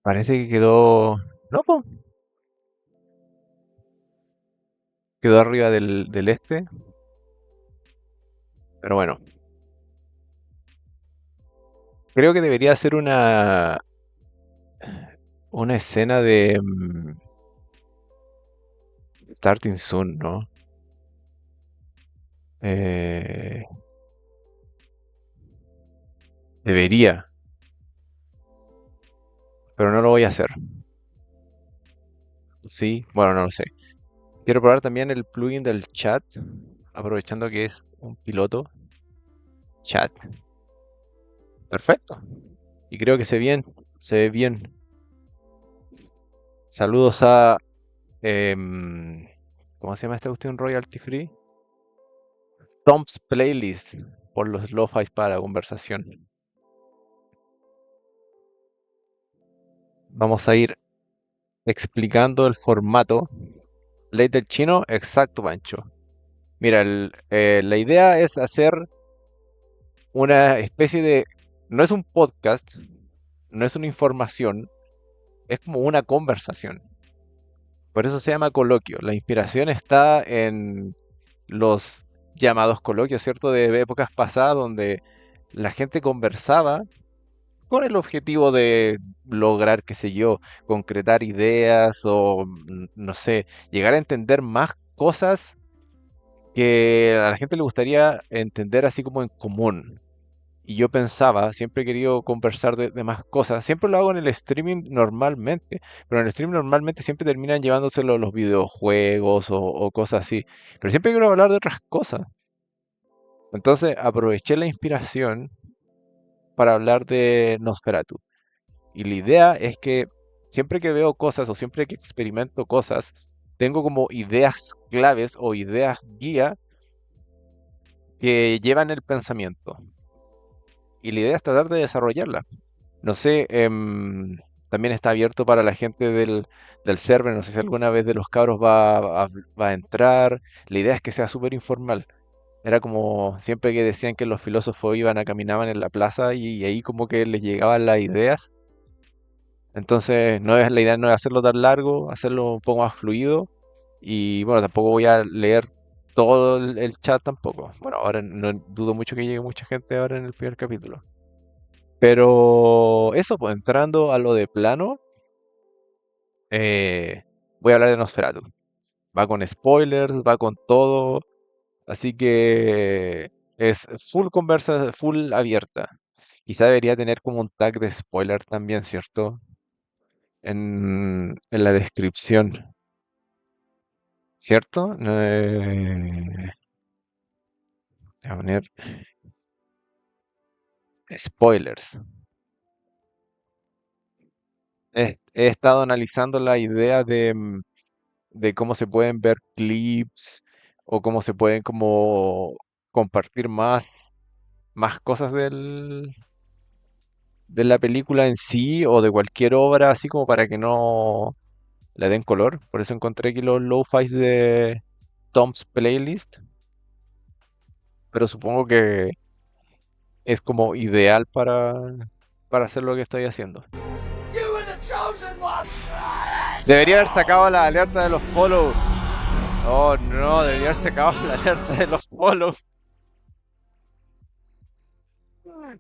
Parece que quedó. No, po, quedó arriba del este. Pero bueno, creo que debería ser una escena de Starting Soon, ¿no? Eh, debería, pero no lo voy a hacer. Sí, bueno, no lo sé. Quiero probar también el plugin del chat, aprovechando que es un piloto. Chat. Perfecto. Y creo que se ve bien. Saludos a, ¿cómo se llama esta cuestión royalty free? Tom's Playlist por los lo-fi para la conversación. Vamos a ir explicando el formato. Ley del chino, exacto, Pancho. Mira, la idea es hacer una especie de... No es un podcast, no es una información, es como una conversación. Por eso se llama coloquio. La inspiración está en los llamados coloquios, ¿cierto? De épocas pasadas donde la gente conversaba con el objetivo de lograr, qué sé yo, concretar ideas o, no sé, llegar a entender más cosas que a la gente le gustaría entender así como en común. Y yo pensaba, siempre he querido conversar de más cosas, siempre lo hago en el streaming normalmente, pero en el streaming normalmente siempre terminan llevándoselo los videojuegos o cosas así, pero siempre quiero hablar de otras cosas. Entonces aproveché la inspiración para hablar de Nosferatu. Y la idea es que siempre que veo cosas o siempre que experimento cosas, tengo como ideas claves o ideas guía que llevan el pensamiento. Y la idea es tratar de desarrollarla. No sé, también está abierto para la gente del server. No sé si alguna vez de los cabros va a entrar. La idea es que sea súper informal. Era como siempre que decían que los filósofos iban a caminaban en la plaza y ahí como que les llegaban las ideas. Entonces, la idea no es hacerlo tan largo, hacerlo un poco más fluido. Y bueno, tampoco voy a leer todo el chat tampoco. Bueno, ahora no dudo mucho que llegue mucha gente ahora en el primer capítulo. Pero eso, pues entrando a lo de plano, eh, voy a hablar de Nosferatu. Va con spoilers, va con todo. Así que es full conversa, full abierta. Quizá debería tener como un tag de spoiler también, ¿cierto? En la descripción, ¿cierto? Voy a poner spoilers. He estado analizando la idea de cómo se pueden ver clips o cómo se pueden como compartir más cosas de la película en sí o de cualquier obra, así como para que no le den color. Por eso encontré aquí los lo-fis de Tom's Playlist, pero supongo que es como ideal para hacer lo que estoy haciendo. Debería haber sacado la alerta de los follow. Oh no, debería haber sacado la alerta de los follow.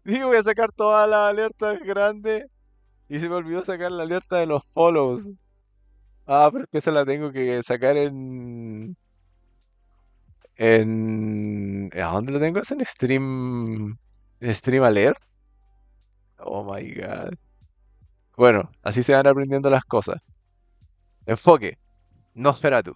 Digo, voy a sacar todas las alertas grandes y se me olvidó sacar la alerta de los follows. Ah, pero es que esa la tengo que sacar ¿A dónde lo tengo? ¿Es en Stream Alert? Oh my god. Bueno, así se van aprendiendo las cosas. Enfoque, Nosferatu.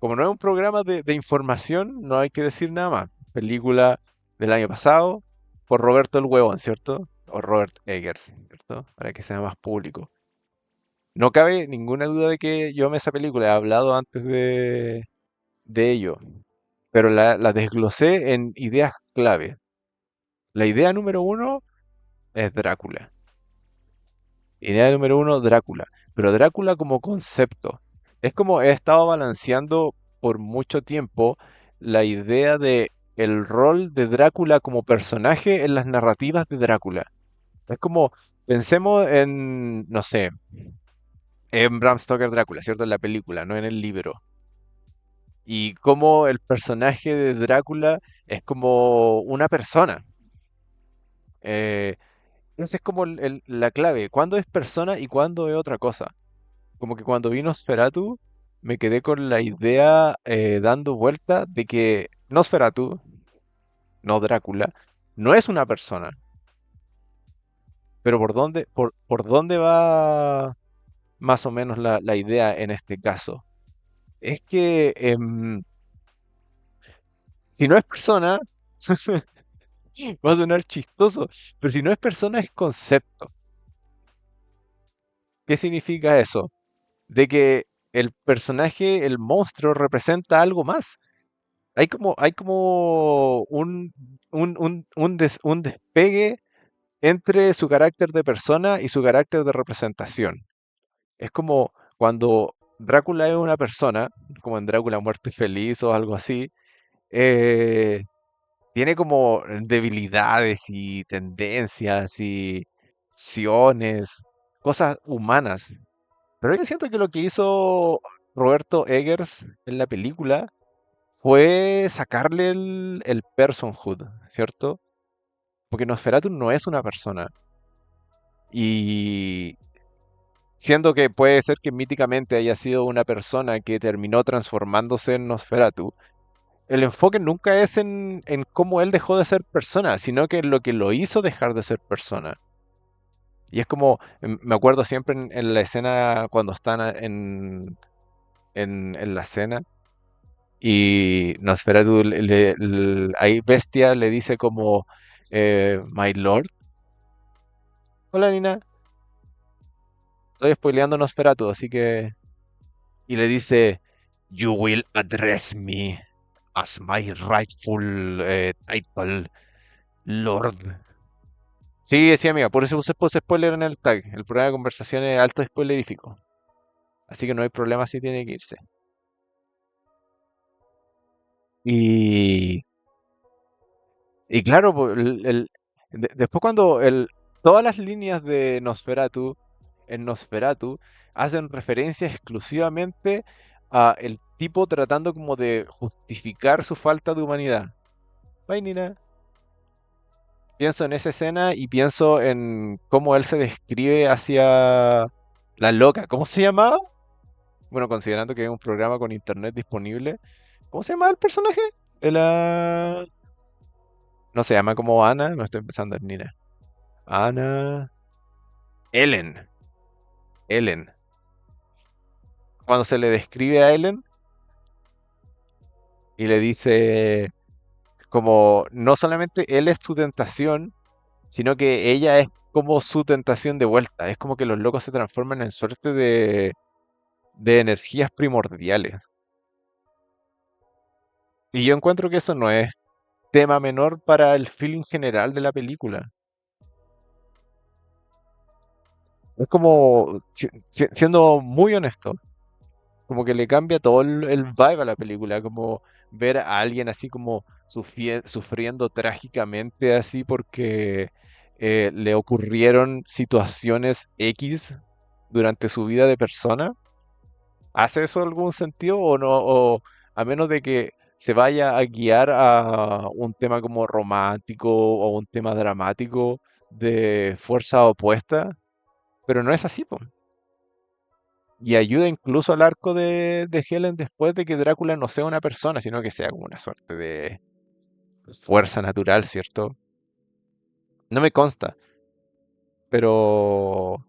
Como no es un programa de información, no hay que decir nada más. Película del año pasado por Roberto el Huevón, ¿cierto? O Robert Eggers, ¿cierto? Para que sea más público. No cabe ninguna duda de que yo amé esa película, he hablado antes de ello, pero la desglosé en ideas clave. La idea número uno es Drácula. Idea número uno, Drácula. Pero Drácula como concepto. Es como he estado balanceando por mucho tiempo la idea de el rol de Drácula como personaje en las narrativas de Drácula. Es como, pensemos en, no sé, en Bram Stoker Drácula, ¿cierto? En la película, no en el libro. Y cómo el personaje de Drácula es como una persona. Eh, Esa es como la clave. ¿Cuándo es persona y cuándo es otra cosa? Como que cuando vi Nosferatu, me quedé con la idea dando vuelta de que Nosferatu, no Drácula, no es una persona. Pero por dónde va más o menos la idea en este caso? Es que si no es persona, va a sonar chistoso, pero si no es persona es concepto. ¿Qué significa eso? De que el personaje, el monstruo, representa algo más. Hay como un despegue entre su carácter de persona y su carácter de representación. Es como cuando Drácula es una persona, como en Drácula Muerto y Feliz o algo así, eh, tiene como debilidades y tendencias y acciones, cosas humanas. Pero yo siento que lo que hizo Roberto Eggers en la película fue sacarle el personhood, ¿cierto? Porque Nosferatu no es una persona. Y siendo que puede ser que míticamente haya sido una persona que terminó transformándose en Nosferatu, el enfoque nunca es en cómo él dejó de ser persona, sino que en lo que lo hizo dejar de ser persona. Y es como, me acuerdo siempre en la escena cuando están en la cena y Nosferatu, ahí Bestia le dice como, My Lord, hola Nina, estoy spoileando Nosferatu, así que... Y le dice, You will address me as my rightful title, Lord. Sí, sí, amiga, por eso puse spoiler en el tag. El programa de conversación es alto spoilerífico. Así que no hay problema si tiene que irse. Y, y claro, po, después cuando todas las líneas de Nosferatu en Nosferatu hacen referencia exclusivamente a el tipo tratando como de justificar su falta de humanidad. Bye, Nina. Pienso en esa escena y pienso en cómo él se describe hacia la loca. ¿Cómo se llamaba? Bueno, considerando que es un programa con internet disponible. ¿Cómo se llama el personaje? De la... No se llama como Ana, no estoy pensando en Nina. Ana... Ellen. Ellen. Cuando se le describe a Ellen y le dice como no solamente él es tu tentación, sino que ella es como su tentación de vuelta. Es como que los locos se transforman en suerte de energías primordiales. Y yo encuentro que eso no es tema menor para el feeling general de la película. Es como, siendo muy honesto, como que le cambia todo el vibe a la película, como ver a alguien así como sufriendo trágicamente así porque le ocurrieron situaciones X durante su vida de persona. ¿Hace eso algún sentido o no? O a menos de que se vaya a guiar a un tema como romántico o un tema dramático de fuerza opuesta, pero no es así, po. Y ayuda incluso al arco de Helen después de que Drácula no sea una persona, sino que sea como una suerte de fuerza natural, ¿cierto? No me consta, pero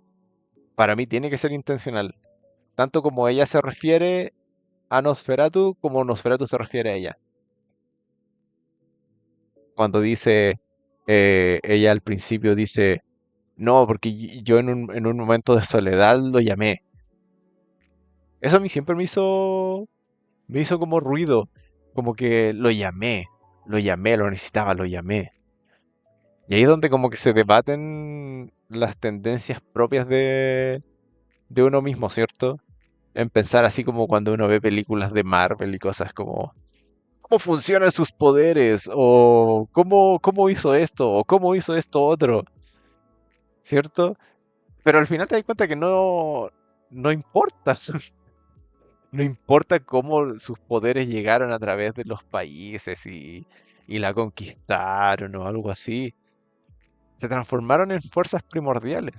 para mí tiene que ser intencional. Tanto como ella se refiere a Nosferatu, como Nosferatu se refiere a ella. Cuando dice, ella al principio dice, no, porque yo en un momento de soledad lo llamé. Eso a mí siempre me hizo como ruido, como que lo llamé, lo necesitaba, lo llamé. Y ahí es donde como que se debaten las tendencias propias de uno mismo, ¿cierto? En pensar así como cuando uno ve películas de Marvel y cosas como, ¿cómo funcionan sus poderes? O cómo hizo esto? O cómo hizo esto otro? ¿cierto? Pero al final te das cuenta que no importa, no importa cómo sus poderes llegaron a través de los países y la conquistaron o algo así. Se transformaron en fuerzas primordiales.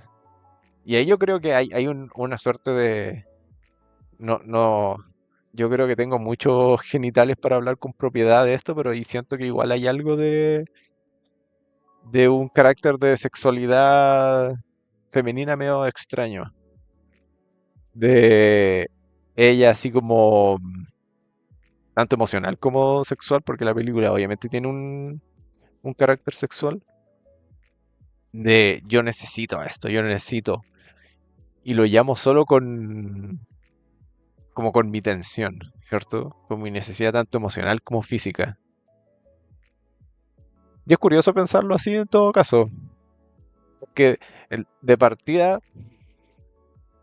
Y ahí yo creo que hay una suerte de... No, no, yo creo que tengo muchos genitales para hablar con propiedad de esto, pero ahí siento que igual hay algo de un carácter de sexualidad femenina medio extraño. De ella así como tanto emocional como sexual, porque la película obviamente tiene un carácter sexual. De yo necesito esto, yo necesito. Y lo llamo solo como con mi tensión, ¿cierto? Con mi necesidad tanto emocional como física. Y es curioso pensarlo así en todo caso, porque de partida,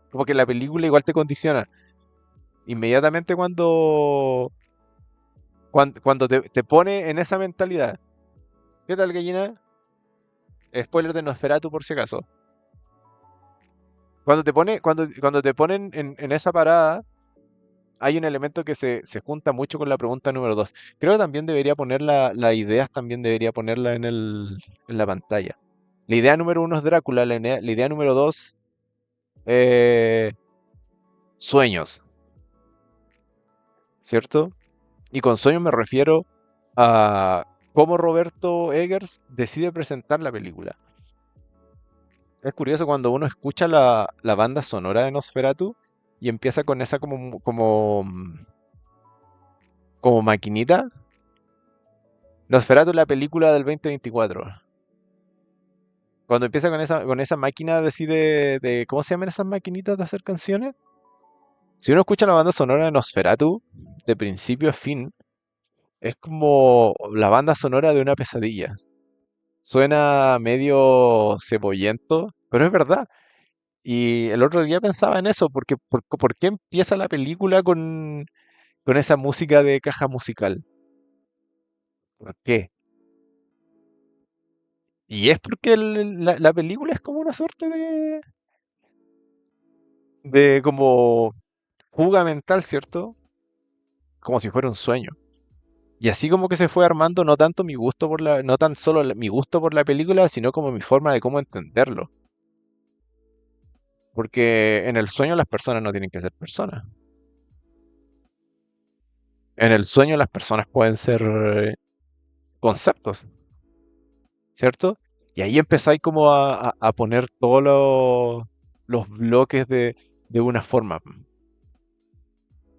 como que la película igual te condiciona. Inmediatamente cuando te pone en esa mentalidad. ¿Qué tal, gallina? Spoiler de Nosferatu por si acaso. Cuando te ponen en esa parada, hay un elemento que se junta mucho con la pregunta número 2. Creo que también debería poner las ideas, también debería ponerla en la pantalla. La idea número 1 es Drácula, la idea número 2, eh, sueños, ¿cierto? Y con sueños me refiero a cómo Roberto Eggers decide presentar la película. Es curioso cuando uno escucha la banda sonora de Nosferatu y empieza con esa como maquinita. Nosferatu, la película del 2024. Cuando empieza con esa máquina así ¿cómo se llaman esas maquinitas de hacer canciones? Si uno escucha la banda sonora de Nosferatu, de principio a fin, es como la banda sonora de una pesadilla. Suena medio cebollento, pero es verdad. Y el otro día pensaba en eso, porque ¿por qué empieza la película con esa música de caja musical? ¿Por qué? Y es porque la película es como una suerte de como fuga mental, ¿cierto? Como si fuera un sueño. Y así como que se fue armando no tanto mi gusto no tan solo mi gusto por la película, sino como mi forma de cómo entenderlo. Porque en el sueño las personas no tienen que ser personas. En el sueño las personas pueden ser conceptos, ¿cierto? Y ahí empezáis como a poner todos los bloques de una forma.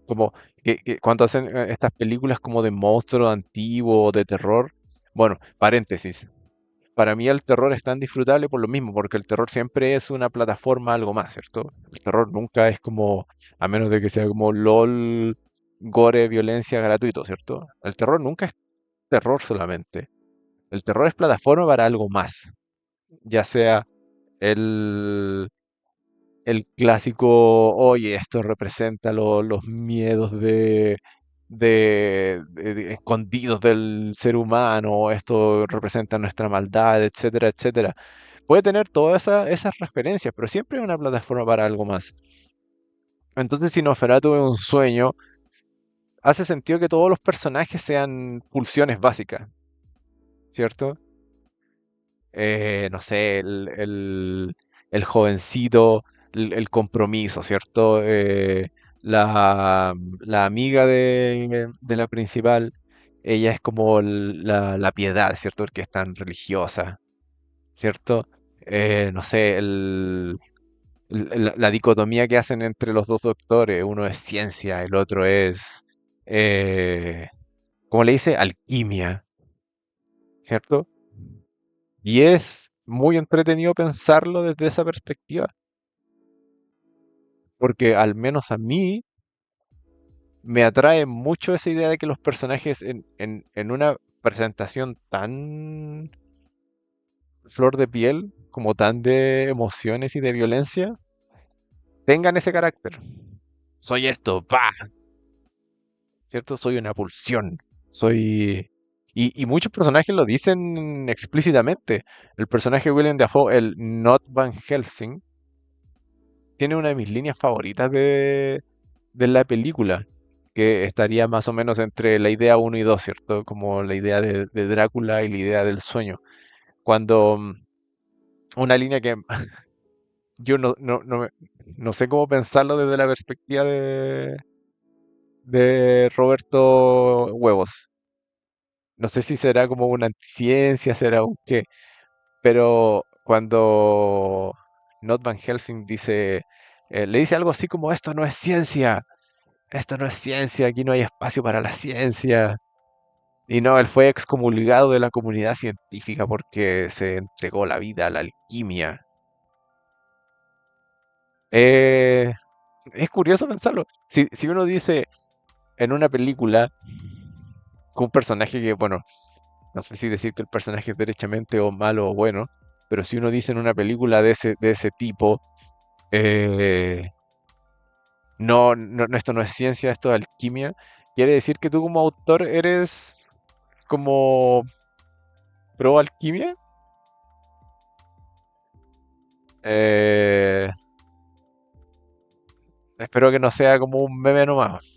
Como que cuando hacen estas películas como de monstruos antiguos, de terror. Bueno, paréntesis. Para mí el terror es tan disfrutable por lo mismo, porque el terror siempre es una plataforma algo más, ¿cierto? El terror nunca es como, a menos de que sea como LOL, gore, violencia gratuito, ¿cierto? El terror nunca es terror solamente. El terror es plataforma para algo más, ya sea el, el clásico, oye, esto representa los miedos escondidos del ser humano, esto representa nuestra maldad, etcétera, etcétera. Puede tener todas esas referencias, pero siempre es una plataforma para algo más. Entonces, si Nosferatu es un sueño, hace sentido que todos los personajes sean pulsiones básicas, ¿cierto? No sé, el jovencito, el compromiso, ¿cierto? La amiga de la principal, ella es como la piedad, ¿cierto? Porque es tan religiosa, ¿cierto? No sé, la dicotomía que hacen entre los dos doctores, uno es ciencia, el otro es, eh, ¿cómo le dice? Alquimia, ¿cierto? Y es muy entretenido pensarlo desde esa perspectiva, porque al menos a mí me atrae mucho esa idea de que los personajes en una presentación tan flor de piel, como tan de emociones y de violencia, tengan ese carácter. Soy esto, pa, ¿cierto? Soy una pulsión, soy... Y muchos personajes lo dicen explícitamente. El personaje de William Dafoe, el Not Van Helsing, tiene una de mis líneas favoritas de la película, que estaría más o menos entre la idea uno y 2, ¿cierto? Como la idea de Drácula y la idea del sueño. Cuando una línea que yo no sé cómo pensarlo desde la perspectiva de Roberto Huevos. No sé si será como una anticiencia, será un qué, pero cuando Not Van Helsing dice, le dice algo así como, esto no es ciencia, aquí no hay espacio para la ciencia. Y no, él fue excomulgado de la comunidad científica porque se entregó la vida a la alquimia. Eh, es curioso pensarlo. Si uno dice en una película con un personaje que, bueno, no sé si decir que el personaje es derechamente o malo o bueno, pero si uno dice en una película de ese tipo, eh, esto no es ciencia, esto es alquimia, quiere decir que tú como autor eres como pro alquimia. Eh, espero que no sea como un meme nomás.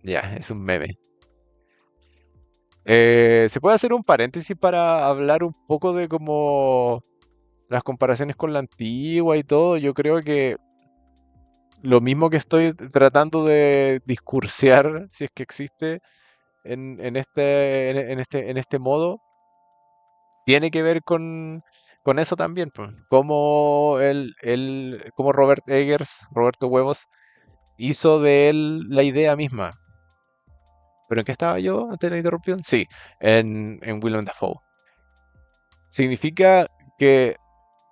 Ya, es un meme. ¿Se puede hacer un paréntesis para hablar un poco de cómo las comparaciones con la antigua y todo? Yo creo que lo mismo que estoy tratando de discursear, si es que existe, en este modo, tiene que ver con eso también, pues. Como Robert Eggers, Roberto Huevos, hizo de él la idea misma. ¿Pero en qué estaba yo antes de la interrupción? Sí, en Willem Dafoe. ¿Significa que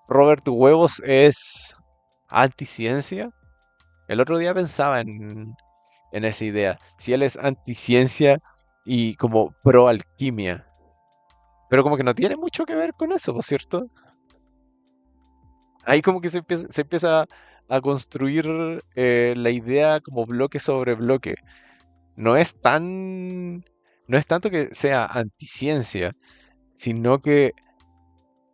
Robert Huevos es anticiencia? El otro día pensaba en esa idea. Si él es anticiencia y como pro alquimia. Pero como que no tiene mucho que ver con eso, ¿por cierto? Ahí como que se empieza a construir la idea como bloque sobre bloque. No es tan, no es tanto que sea anticiencia, sino que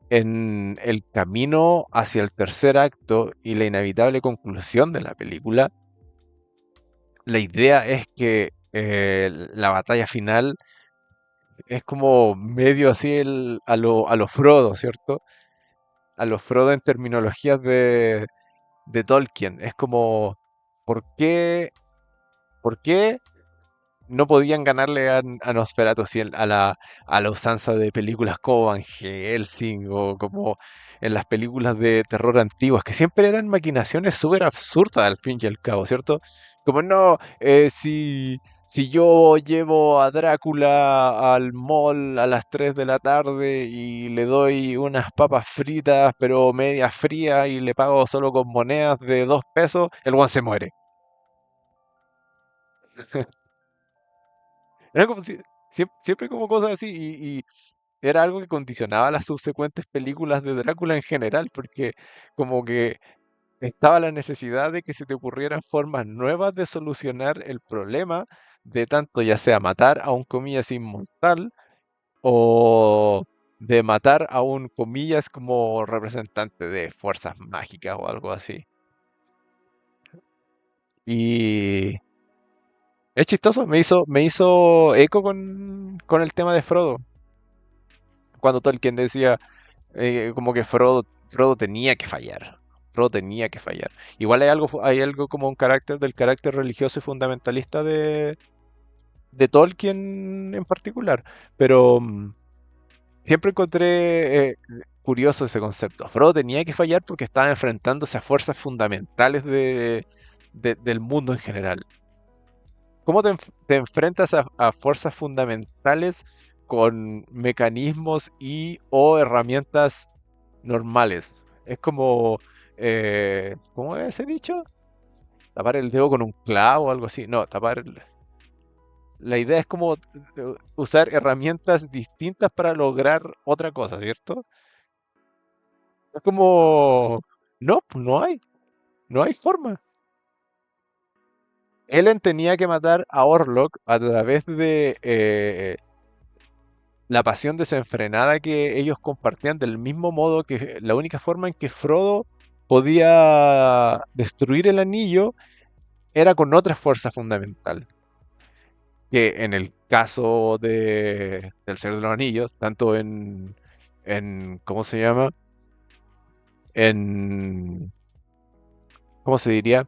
en el camino hacia el tercer acto y la inevitable conclusión de la película, la idea es que la batalla final es como medio así a lo Frodo, ¿cierto? A lo Frodo en terminologías de Tolkien. Es como, ¿por qué, por qué no podían ganarle a Nosferatu así a la usanza de películas como Van Helsing o como en las películas de terror antiguas, que siempre eran maquinaciones súper absurdas al fin y al cabo, ¿cierto? Como no, si yo llevo a Drácula al mall a las 3 de la tarde y le doy unas papas fritas pero medias frías y le pago solo con monedas de 2 pesos, el guan se muere. Era como siempre como cosas así y era algo que condicionaba las subsecuentes películas de Drácula en general, porque como que estaba la necesidad de que se te ocurrieran formas nuevas de solucionar el problema de tanto ya sea matar a un comillas inmortal o de matar a un comillas como representante de fuerzas mágicas o algo así. Y es chistoso, me hizo eco con el tema de Frodo, cuando Tolkien decía como que Frodo tenía que fallar. Frodo tenía que fallar. Igual hay algo como un carácter del carácter religioso y fundamentalista de Tolkien en particular. Pero siempre encontré curioso ese concepto. Frodo tenía que fallar porque estaba enfrentándose a fuerzas fundamentales del mundo en general. ¿Cómo te enfrentas a fuerzas fundamentales con mecanismos y o herramientas normales? Es como, ¿cómo es ese dicho? Tapar el dedo con un clavo o algo así. No, la idea es como usar herramientas distintas para lograr otra cosa, ¿cierto? Es como, no, pues no hay forma. Ellen tenía que matar a Orlok a través de la pasión desenfrenada que ellos compartían, del mismo modo que la única forma en que Frodo podía destruir el anillo era con otra fuerza fundamental, que en el caso del Señor de los Anillos, tanto ¿cómo se llama? En, ¿Cómo se diría?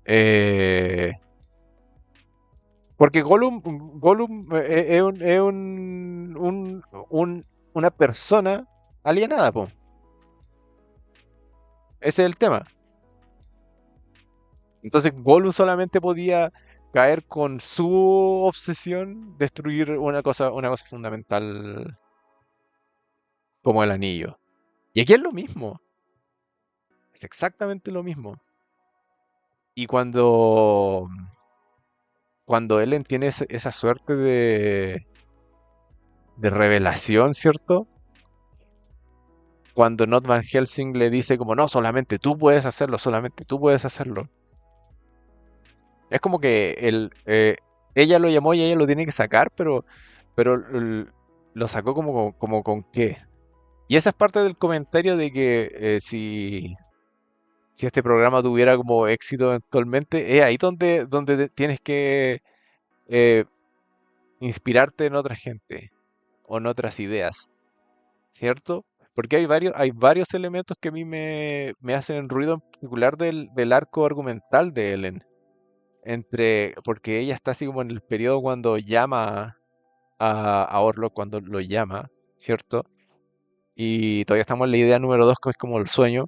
Eh, Porque Gollum una persona alienada, po. Ese es el tema. Entonces Gollum solamente podía caer con su obsesión, destruir una cosa fundamental como el anillo. Y aquí es lo mismo, es exactamente lo mismo. Y cuando Ellen tiene esa suerte de revelación, ¿cierto? Cuando Not Van Helsing le dice como, no, solamente tú puedes hacerlo, solamente tú puedes hacerlo. Es como que ella lo llamó y ella lo tiene que sacar, pero lo sacó como con qué. Y esa es parte del comentario de que si este programa tuviera como éxito eventualmente, es ahí donde tienes que eh, inspirarte en otra gente o en otras ideas, ¿cierto? Porque hay varios elementos que a mí me hacen ruido, en particular del arco argumental de Ellen. Porque ella está así como en el periodo cuando llama a Orlok, cuando lo llama, ¿cierto? Y todavía estamos en la idea número 2, que es como el sueño.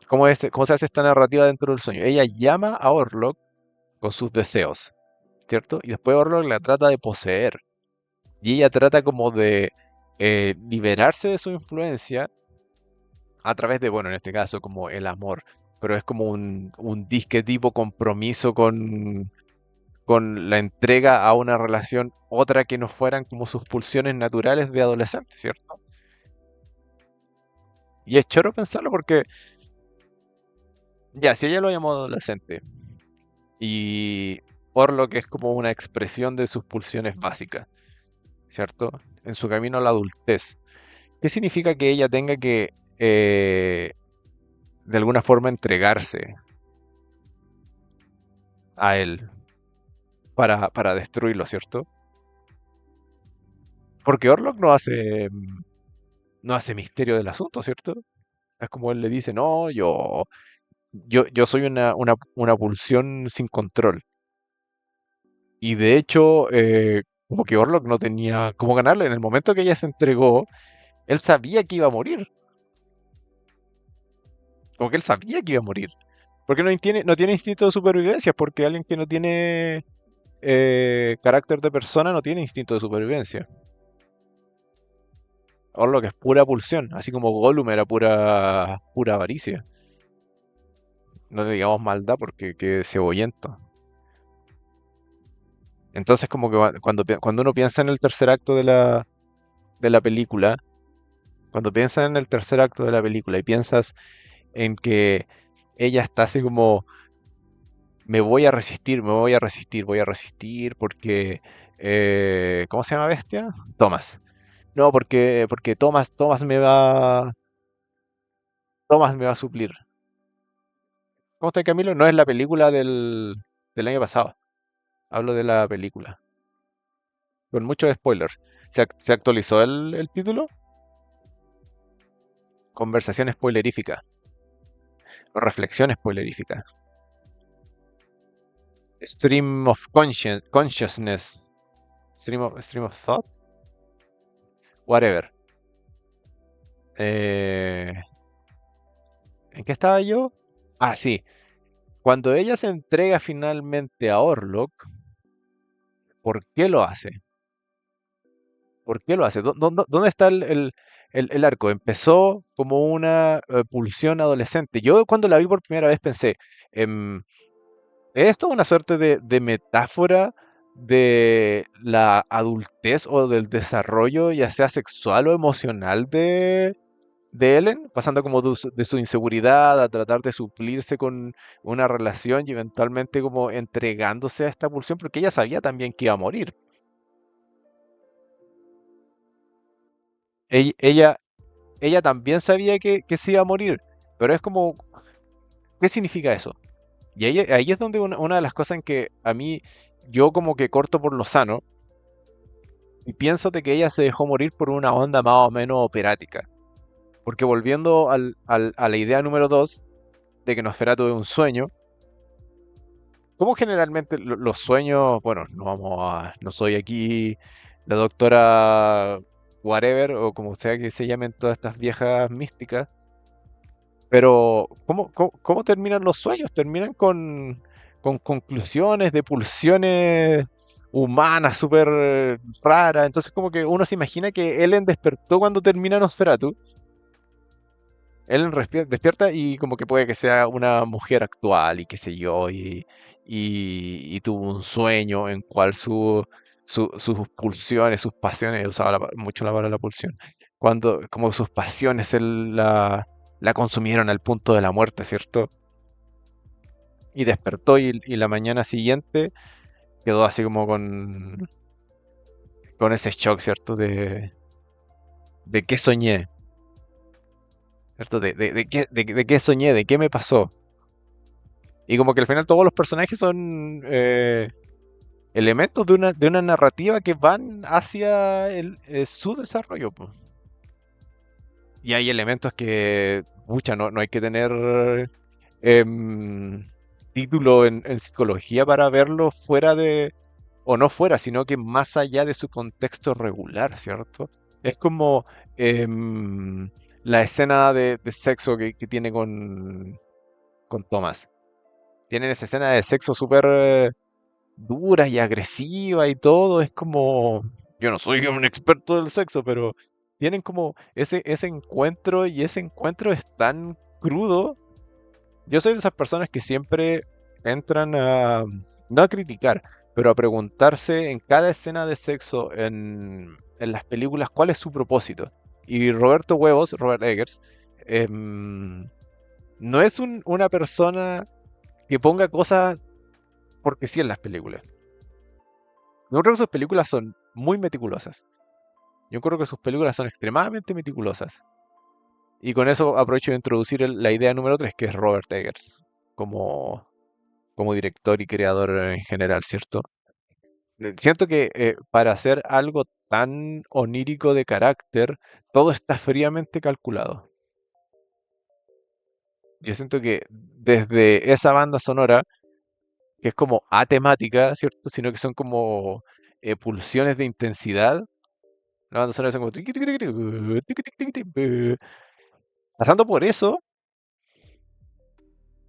¿Cómo se hace esta narrativa dentro del sueño? Ella llama a Orlok con sus deseos, ¿cierto? Y después Orlok la trata de poseer. Y ella trata como de liberarse de su influencia a través de, bueno, en este caso como el amor. Pero es como un disque tipo compromiso con la entrega a una relación otra que no fueran como sus pulsiones naturales de adolescente, ¿cierto? Y es choro pensarlo porque, ya, si ella lo llamó adolescente y por lo que es como una expresión de sus pulsiones básicas, ¿cierto? En su camino a la adultez, ¿qué significa que ella tenga que, de alguna forma, entregarse a él para destruirlo, ¿cierto? Porque Orlok no hace misterio del asunto, ¿cierto? Es como él le dice, no, yo soy una pulsión sin control. Y de hecho, como que Orlok no tenía cómo ganarle. En el momento que ella se entregó, él sabía que iba a morir. Como que él sabía que iba a morir. Porque no tiene instinto de supervivencia, porque alguien que no tiene carácter de persona no tiene instinto de supervivencia. Orlok es pura pulsión, así como Gollum era pura avaricia. No le digamos maldad porque que cebollento. Entonces, como que cuando uno piensa en el tercer acto de la película, cuando piensas en el tercer acto de la película y piensas en que ella está así como, me voy a resistir, me voy a resistir, voy a resistir porque, ¿cómo se llama Bestia? Thomas. No, porque Thomas me va a suplir. ¿Cómo está Camilo? No es la película del año pasado. Hablo de la película. Con muchos spoilers. ¿Se actualizó el título? Conversación spoilerífica. O reflexión spoilerífica. Stream of consciousness. Stream of thought. Whatever. Eh, ¿En qué estaba yo? Ah, sí. Cuando ella se entrega finalmente a Orlok, ¿por qué lo hace? ¿Por qué lo hace? ¿Dónde está el arco? Empezó como una pulsión adolescente. Yo cuando la vi por primera vez pensé, em, ¿es esto una suerte de metáfora de la adultez o del desarrollo, ya sea sexual o emocional de Ellen, pasando como de su inseguridad a tratar de suplirse con una relación y eventualmente como entregándose a esta pulsión, porque ella sabía también que iba a morir. Ella, ella también sabía que se iba a morir, pero es como, ¿qué significa eso? Y ahí es donde una de las cosas en que a mí, yo como que corto por lo sano, y pienso de que ella se dejó morir por una onda más o menos operática. Porque volviendo a la idea número 2 de que Nosferatu es un sueño, ¿cómo generalmente los sueños, bueno, no soy aquí la doctora whatever o como sea que se llamen todas estas viejas místicas, pero ¿cómo terminan los sueños? Terminan con conclusiones de pulsiones humanas súper raras. Entonces como que uno se imagina que Ellen despertó cuando termina Nosferatu. Ellen despierta y como que puede que sea una mujer actual y qué sé yo, y tuvo un sueño en cual sus pulsiones, sus pasiones, usaba mucho la palabra la pulsión, cuando como sus pasiones la consumieron al punto de la muerte, ¿cierto? Y despertó y la mañana siguiente quedó así como con ese shock, ¿cierto? De qué soñé, ¿cierto? De qué soñé, de qué me pasó. Y como que al final todos los personajes son elementos de una narrativa que van hacia su desarrollo, po. Y hay elementos que, mucha, no hay que tener em, título en psicología para verlo fuera de, o no fuera, sino que más allá de su contexto regular, ¿cierto? Es como em, la escena de sexo que tiene con Thomas. Tienen esa escena de sexo súper dura y agresiva y todo. Es como, yo no soy un experto del sexo, pero tienen como ese encuentro y ese encuentro es tan crudo. Yo soy de esas personas que siempre entran no a criticar, pero a preguntarse en cada escena de sexo en las películas cuál es su propósito. Y Robert Eggers, em, no es una persona que ponga cosas porque sí en las películas. Yo creo que sus películas son muy meticulosas. Yo creo que sus películas son extremadamente meticulosas. Y con eso aprovecho de introducir la idea número 3 que es Robert Eggers, como, como director y creador en general, ¿cierto? Siento que para hacer algo tan onírico de carácter, todo está fríamente calculado. Yo siento que desde esa banda sonora, que es como atemática, ¿cierto? Sino que son como pulsiones de intensidad. La banda sonora es como tiqui, tiqui, tiqui, tiqui, tiqui, tiqui, tiqui. Pasando por eso,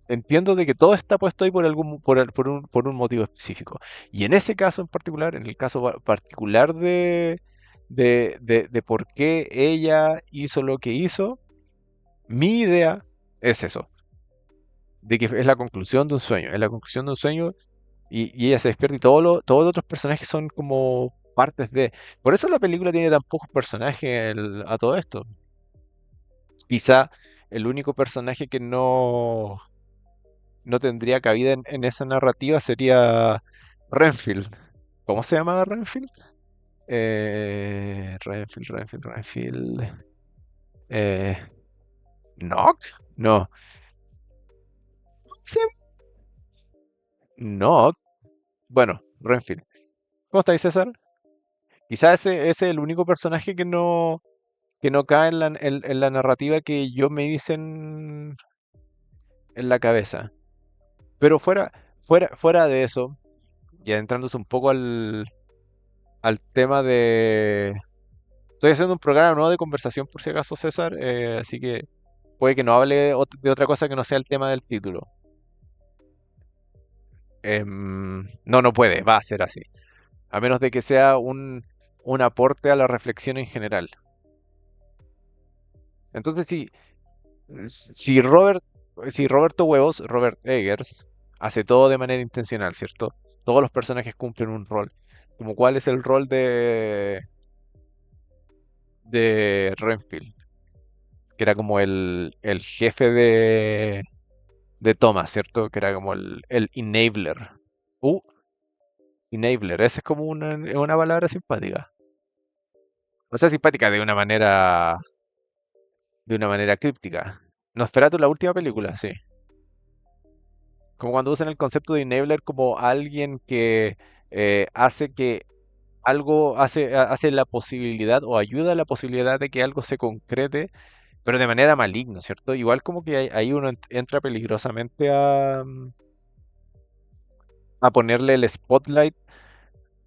entiendo de que todo está puesto ahí por por un motivo específico. Y en ese caso en particular, en el caso particular de por qué ella hizo lo que hizo, mi idea es eso, de que es la conclusión de un sueño, es la conclusión de un sueño y ella se despierta y todos los otros personajes son como partes de... Por eso la película tiene tan pocos personajes a todo esto. Quizá el único personaje que no tendría cabida en esa narrativa sería Renfield. ¿Cómo se llama Renfield? Renfield. Eh, ¿Knock? No. ¿Sí? Knock. Bueno, Renfield. ¿Cómo estáis, César? Quizás ese es el único personaje que no cae en la narrativa que yo me hice en la cabeza. Pero fuera de eso, ya entrándose un poco al tema de... Estoy haciendo un programa nuevo de conversación por si acaso, César, así que puede que no hable de otra cosa que no sea el tema del título. No, no puede, va a ser así. A menos de que sea un aporte a la reflexión en general. Entonces, si si Roberto Huevos, Robert Eggers, hace todo de manera intencional, ¿cierto? Todos los personajes cumplen un rol. Como cuál es el rol de Renfield. que era como el jefe de Thomas, ¿cierto? Que era como el enabler. Uh, enabler, esa es como una palabra simpática. O sea, simpática de una manera críptica. Nosferatu, la última película, sí. Como cuando usan el concepto de enabler como alguien que hace que algo, hace la posibilidad o ayuda a la posibilidad de que algo se concrete, pero de manera maligna, ¿cierto? Igual como que ahí uno entra peligrosamente a ponerle el spotlight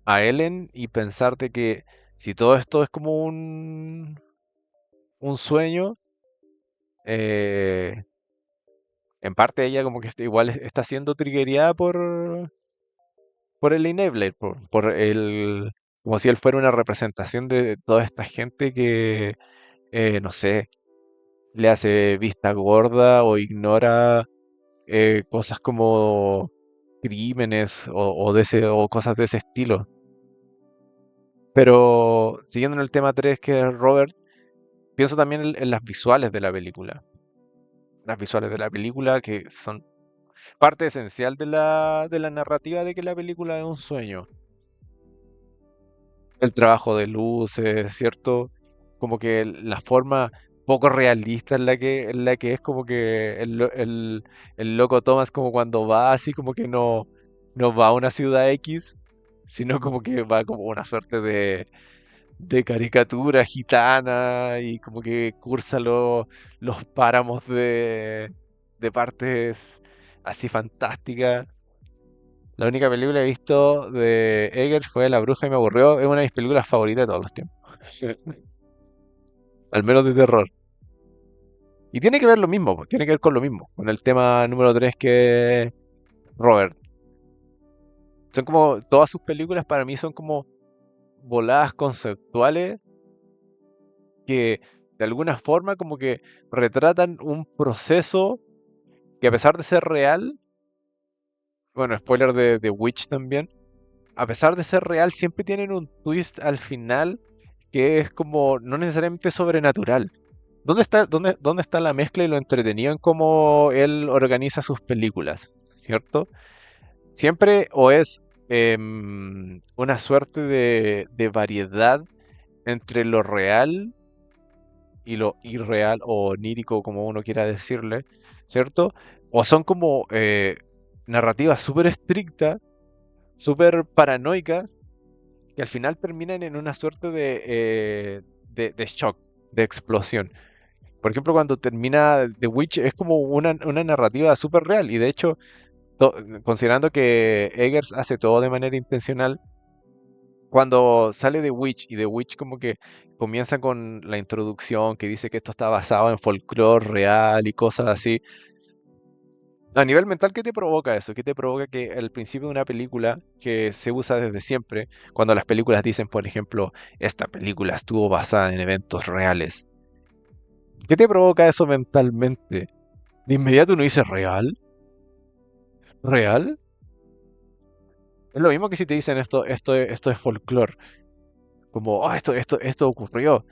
a Ellen y pensar de que si todo esto es como un sueño, eh, en parte ella como que igual está siendo triggereada por el enabler, como si él fuera una representación de toda esta gente que, no sé, le hace vista gorda o ignora cosas como crímenes o cosas de ese estilo. Pero siguiendo en el tema 3 que es Robert, pienso también en las visuales de la película. Las visuales de la película que son parte esencial de la narrativa de que la película es un sueño. El trabajo de luces, ¿cierto? Como que la forma poco realista en la que es como que el loco Thomas como cuando va así como que no va a una ciudad X, sino como que va como una suerte de caricatura gitana y como que cursa los páramos de partes así fantásticas. La única película que he visto de Eggers fue La Bruja y me aburrió. Es una de mis películas favoritas de todos los tiempos. Al menos de terror. Y tiene que ver lo mismo, pues, tiene que ver con lo mismo. Con el tema número 3 que es Robert. Son como, todas sus películas para mí son como voladas conceptuales que de alguna forma como que retratan un proceso que a pesar de ser real, bueno, spoiler de Witch también, a pesar de ser real, siempre tienen un twist al final que es como no necesariamente sobrenatural. ¿Dónde está la mezcla y lo entretenido en cómo él organiza sus películas? ¿Cierto? Siempre o es una suerte de variedad entre lo real y lo irreal o onírico, como uno quiera decirle, ¿cierto? O son como narrativas súper estrictas, súper paranoicas, que al final terminan en una suerte de shock, de explosión. Por ejemplo, cuando termina The Witch es como una narrativa súper real y de hecho, considerando que Eggers hace todo de manera intencional, cuando sale The Witch y The Witch como que comienza con la introducción que dice que esto está basado en folclore real y cosas así, a nivel mental, ¿qué te provoca eso? ¿Qué te provoca que al principio de una película que se usa desde siempre, cuando las películas dicen, por ejemplo, esta película estuvo basada en eventos reales? ¿Qué te provoca eso mentalmente? De inmediato uno dice, ¿real? ¿Real? Es lo mismo que si te dicen esto es folclore. Como, "Oh, esto ocurrió.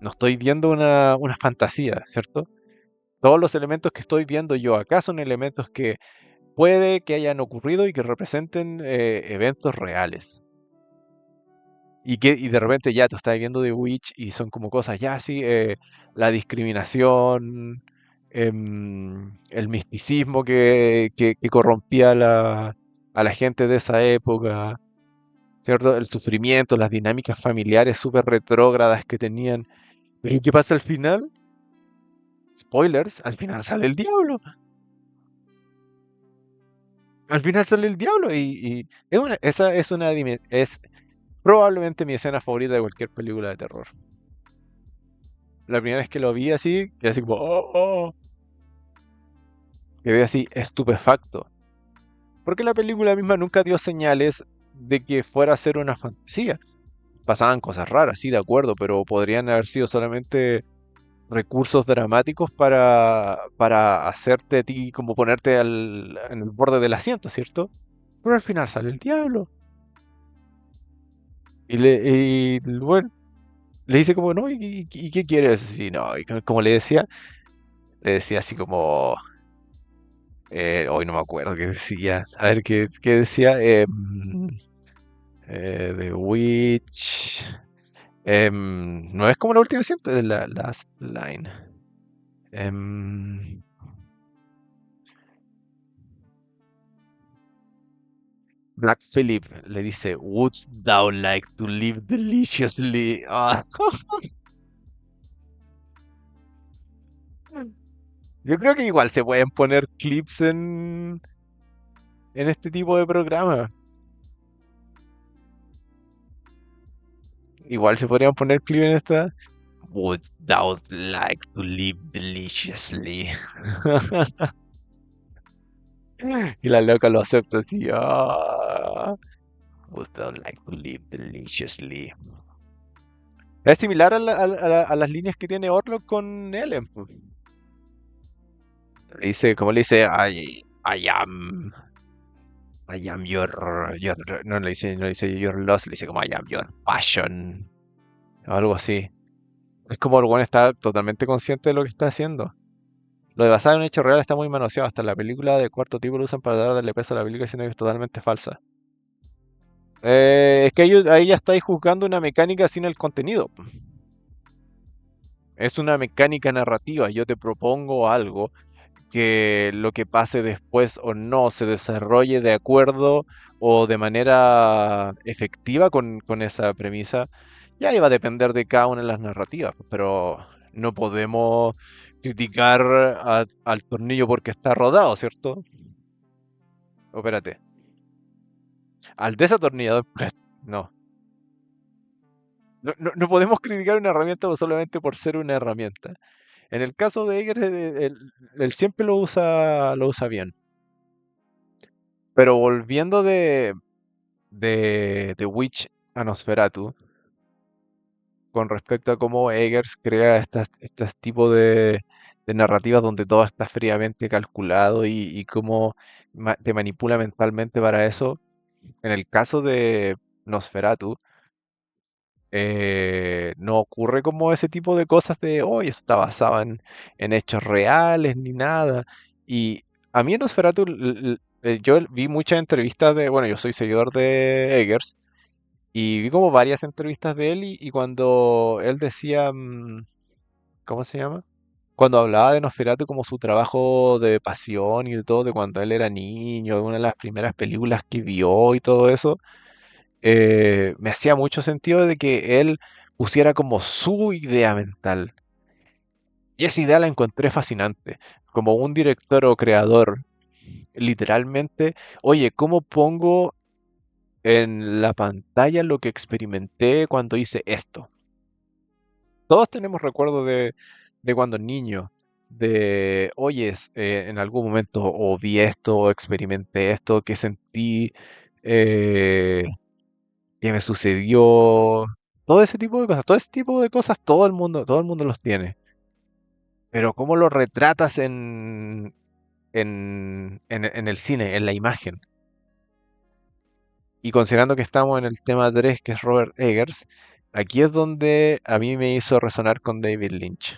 No estoy viendo una fantasía, ¿cierto? Todos los elementos que estoy viendo yo acá son elementos que puede que hayan ocurrido y que representen eventos reales. Y de repente ya tú estás viendo The Witch y son como cosas, ya sí, la discriminación, el misticismo que corrompía a la gente de esa época, ¿cierto? El sufrimiento, las dinámicas familiares súper retrógradas que tenían. Pero ¿y qué pasa al final? Spoilers, al final sale el diablo. Al final sale el diablo y esa es probablemente mi escena favorita de cualquier película de terror. La primera vez que lo vi así, quedé así como, oh, oh", quedé así estupefacto. Porque la película misma nunca dio señales de que fuera a ser una fantasía. Pasaban cosas raras, sí, de acuerdo, pero podrían haber sido solamente recursos dramáticos para hacerte a ti como ponerte en el borde del asiento, ¿cierto? Pero al final sale el diablo. Y bueno, le dice como, no, ¿y qué quieres? Y no, y como le decía así como, hoy no me acuerdo qué decía, a ver qué decía, The Witch, no es como la última siempre, la last line. Em, Black Phillip le dice, Wouldst thou like to live deliciously? Ah, yo creo que igual se pueden poner clips en este tipo de programas. Igual se podrían poner clips en esta. Would thou like to live deliciously? Y la loca lo acepta así. Would thou like to live deliciously? Es similar a las líneas que tiene Orlok con Ellen, pues. Le dice, como le dice, I am your, no le dice, no le dice your loss, le dice como I am your passion, o algo así. Es como el weón está totalmente consciente de lo que está haciendo. Lo de basado en un hecho real está muy manoseado. Hasta la película de cuarto tipo lo usan para darle peso a la película, siendo que es totalmente falsa. Es que ahí ya estáis juzgando una mecánica sin el contenido. Es una mecánica narrativa. Yo te propongo algo que lo que pase después o no se desarrolle de acuerdo o de manera efectiva con esa premisa, ya iba a depender de cada una de las narrativas, pero no podemos criticar al tornillo porque está rodado, ¿cierto? Espérate, al desatornillador, no. No podemos criticar una herramienta solamente por ser una herramienta. En el caso de Eggers, él siempre lo usa bien. Pero volviendo de Witch a Nosferatu, con respecto a cómo Eggers crea estas tipos de narrativas donde todo está fríamente calculado y cómo te manipula mentalmente para eso. En el caso de Nosferatu, no ocurre como ese tipo de cosas de, oh, eso está basado en hechos reales ni nada. Y a mí en Nosferatu, yo vi muchas entrevistas de, bueno, yo soy seguidor de Eggers. Y vi como varias entrevistas de él y cuando él decía, ¿cómo se llama? Cuando hablaba de Nosferatu como su trabajo de pasión y de todo, de cuando él era niño, de una de las primeras películas que vio y todo eso, me hacía mucho sentido de que él pusiera como su idea mental. Y esa idea la encontré fascinante. Como un director o creador, literalmente, oye, ¿cómo pongo en la pantalla lo que experimenté cuando hice esto? Todos tenemos recuerdos de cuando niño, de, oyes, en algún momento o vi esto, o experimenté esto, que sentí, eh, que me sucedió, todo ese tipo de cosas, todo ese tipo de cosas, todo el mundo los tiene. Pero ¿cómo lo retratas en el cine, en la imagen? Y considerando que estamos en el tema 3, que es Robert Eggers, aquí es donde a mí me hizo resonar con David Lynch.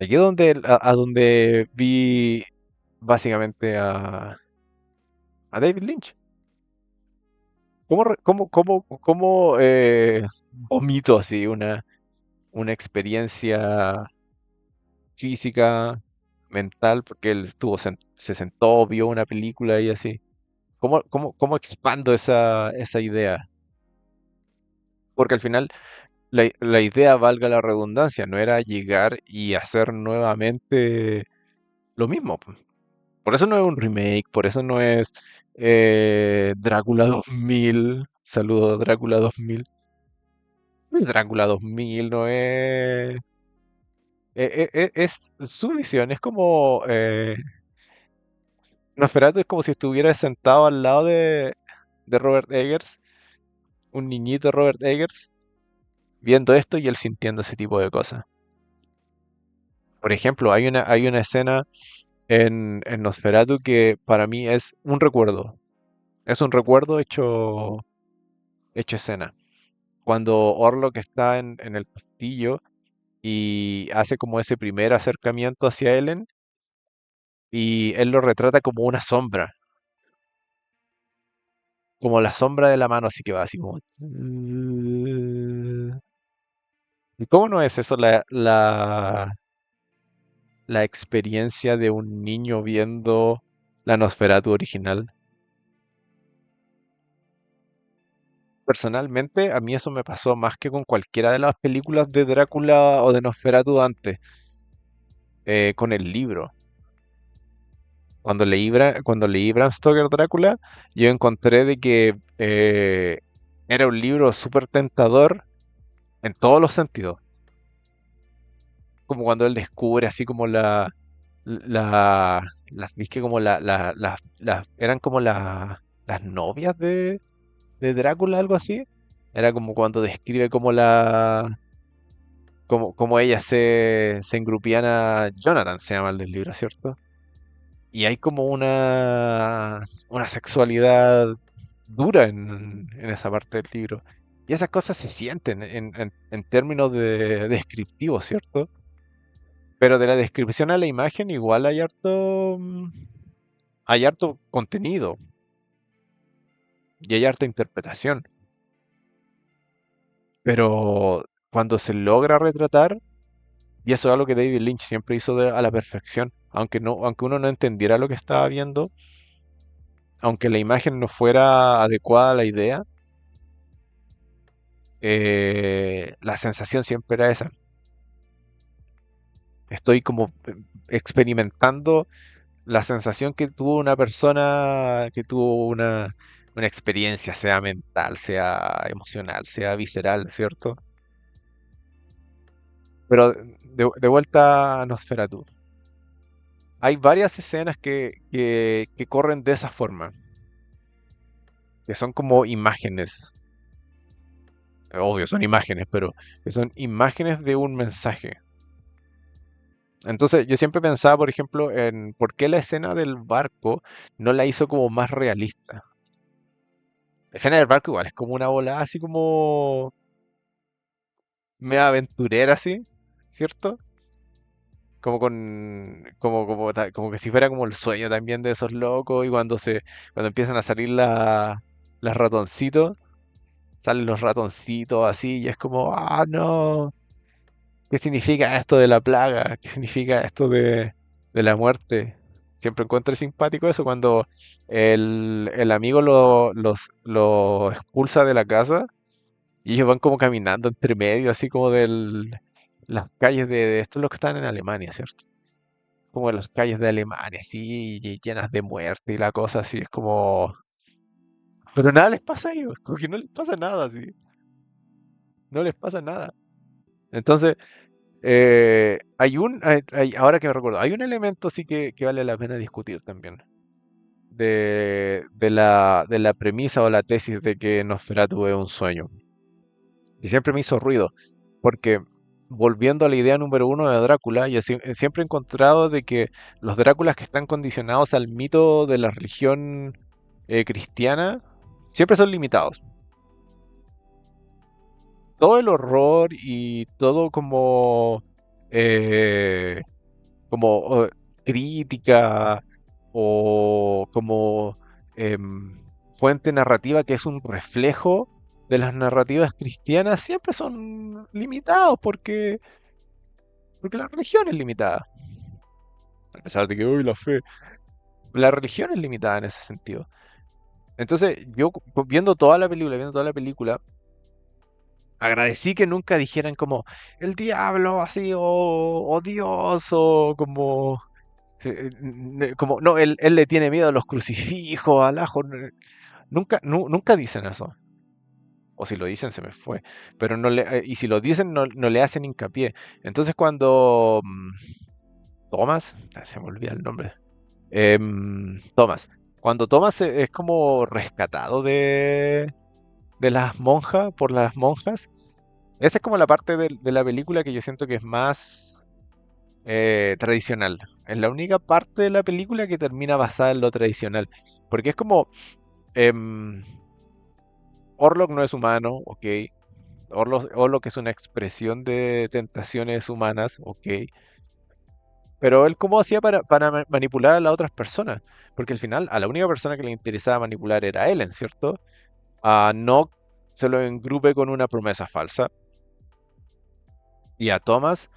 Aquí es a donde vi básicamente a David Lynch. ¿Cómo vomito así una experiencia física, mental, porque él se sentó, vio una película y así? ¿Cómo expando esa idea? Porque al final la idea, valga la redundancia, no era llegar y hacer nuevamente lo mismo. Por eso no es un remake, por eso no es Drácula 2000. Saludo a Drácula 2000. No es Drácula 2000, no es. Es su visión, es como. Nosferatu es como si estuviera sentado al lado de Robert Eggers, un niñito Robert Eggers, viendo esto y él sintiendo ese tipo de cosas. Por ejemplo, hay una escena en Nosferatu que para mí es un recuerdo. Es un recuerdo hecho escena. cuando Orlok está en el castillo y hace como ese primer acercamiento hacia Ellen y él lo retrata como una sombra, como la sombra de la mano, así que va así como... ¿Y cómo no es eso la experiencia de un niño viendo la Nosferatu original? Personalmente, a mí eso me pasó más que con cualquiera de las películas de Drácula o de Nosferatu antes, con el libro. Cuando leí Bram Stoker Drácula, yo encontré de que era un libro súper tentador en todos los sentidos. Como cuando él descubre así como las, dizque como eran como las novias de Drácula, algo así. Era como cuando describe como ellas se engrupían a Jonathan, se llama el del libro, ¿cierto? Y hay como una sexualidad dura en esa parte del libro. Y esas cosas se sienten en términos de descriptivos, ¿cierto? Pero de la descripción a la imagen igual hay harto contenido y hay harta interpretación. Pero cuando se logra retratar, y eso es algo que David Lynch siempre hizo a la perfección, aunque uno no entendiera lo que estaba viendo, aunque la imagen no fuera adecuada a la idea, la sensación siempre era esa. Estoy como experimentando la sensación que tuvo una persona que tuvo una experiencia, sea mental, sea emocional, sea visceral, ¿cierto? Pero de vuelta a Nosferatu. Hay varias escenas que corren de esa forma, que son como imágenes. Obvio, son imágenes, pero que son imágenes de un mensaje. Entonces, yo siempre pensaba, por ejemplo, en por qué la escena del barco no la hizo como más realista. La escena del barco igual es como una bola así como media aventurera así, ¿cierto? Como que si fuera como el sueño también de esos locos y cuando empiezan a salir las ratoncitos, salen los ratoncitos así y es como, ah, no, ¿qué significa esto de la plaga? ¿Qué significa esto de la muerte? Siempre encuentro simpático eso cuando el amigo lo expulsa de la casa y ellos van como caminando entre medio, así como las calles de esto es lo que están en Alemania, ¿cierto? Como en las calles de Alemania, así llenas de muerte y la cosa así, es como... Pero nada les pasa a ellos, como que no les pasa nada, así, no les pasa nada. Entonces, ahora que me recuerdo, hay un elemento sí que vale la pena discutir también, de la premisa o la tesis de que Nosferatu es un sueño. Y siempre me hizo ruido, porque volviendo a la idea número uno de Drácula, yo siempre he encontrado de que los Dráculas que están condicionados al mito de la religión cristiana siempre son limitados. Todo el horror y todo eh, como crítica o como em, fuente narrativa que es un reflejo de las narrativas cristianas siempre son limitados porque la religión es limitada. A pesar de que hoy la fe, la religión es limitada en ese sentido. Entonces, yo viendo toda la película, agradecí que nunca dijeran como el diablo así o Dios o como no, él le tiene miedo a los crucifijos, al ajo. Nunca dicen eso. O si lo dicen, se me fue. Pero y si lo dicen, no le hacen hincapié. Entonces cuando Thomas, se me olvida el nombre. Thomas. Cuando Thomas es como rescatado de las monjas, por las monjas, esa es como la parte de la película que yo siento que es más tradicional. Es la única parte de la película que termina basada en lo tradicional. Porque es como, em, Orlok no es humano, ok. o lo que es una expresión de tentaciones humanas, ok. Pero él cómo hacía para manipular a las otras personas, porque al final a la única persona que le interesaba manipular era Ellen, ¿cierto? A no se lo engrupe con una promesa falsa. Y a Thomas,